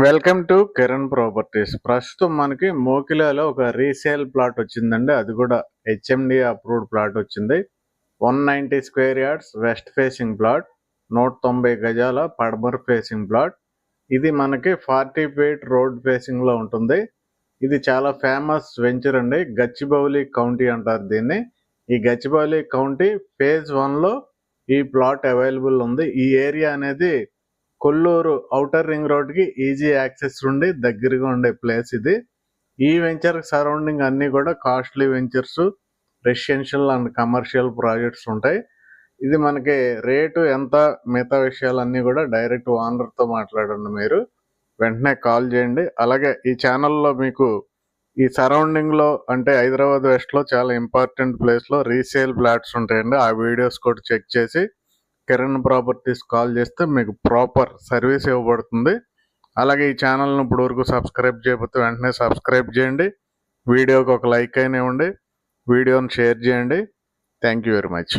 Welcome to Kiran properties. ప్రస్తుతం మనకి మోకిలాలో ఒక రీసేల్ ప్లాట్ వచ్చిందండి. అది కూడా హెచ్ఎండి అప్రూవ్డ్ ప్లాట్ వచ్చింది. 190 square yards west facing plot, 190 గజాల పడమర్ ఫేసింగ్ ప్లాట్. ఇది మనకి 40 ఫీట్ రోడ్ ఫేసింగ్ లో ఉంటుంది. ఇది చాలా ఫేమస్ వెంచర్ అండి. గచ్చిబౌలి కౌంటీ అంటారు దీన్ని. ఈ గచ్చిబౌలి కౌంటీ ఫేజ్ 1 లో ఈ ప్లాట్ అవైలబుల్ ఉంది. ఈ ఏరియా అనేది కొల్లూరు ఔటర్ రింగ్ రోడ్ కి ఈజీ యాక్సెస్ ఉండి దగ్గరగా ఉండే ప్లేస్ ఇది. ఈ వెంచర్ సరౌండింగ్ అన్ని కూడా costly ventures, residential and commercial projects ఉంటాయి. ఇది మనకి రేటు ఎంత, మిగతా విషయాలన్నీ కూడా డైరెక్ట్ ఓనర్తో మాట్లాడండి. మీరు వెంటనే కాల్ చేయండి. అలాగే ఈ ఛానల్లో మీకు ఈ సరౌండింగ్లో అంటే హైదరాబాద్ వెస్ట్లో చాలా ఇంపార్టెంట్ ప్లేస్లో రీసేల్ ఫ్లాట్స్ ఉంటాయండి. ఆ వీడియోస్ కూడా చెక్ చేసి కిరణ్ ప్రాపర్టీస్ కాల్ చేస్తే మీకు ప్రాపర్ సర్వీస్ ఇవ్వబడుతుంది. అలాగే ఈ ఛానల్ను ఇప్పుడు వరకు సబ్స్క్రైబ్ చేయకపోతే వెంటనే సబ్స్క్రైబ్ చేయండి. వీడియోకి ఒక లైక్ అయినా ఇవ్వండి, వీడియోని షేర్ చేయండి. Thank you very much.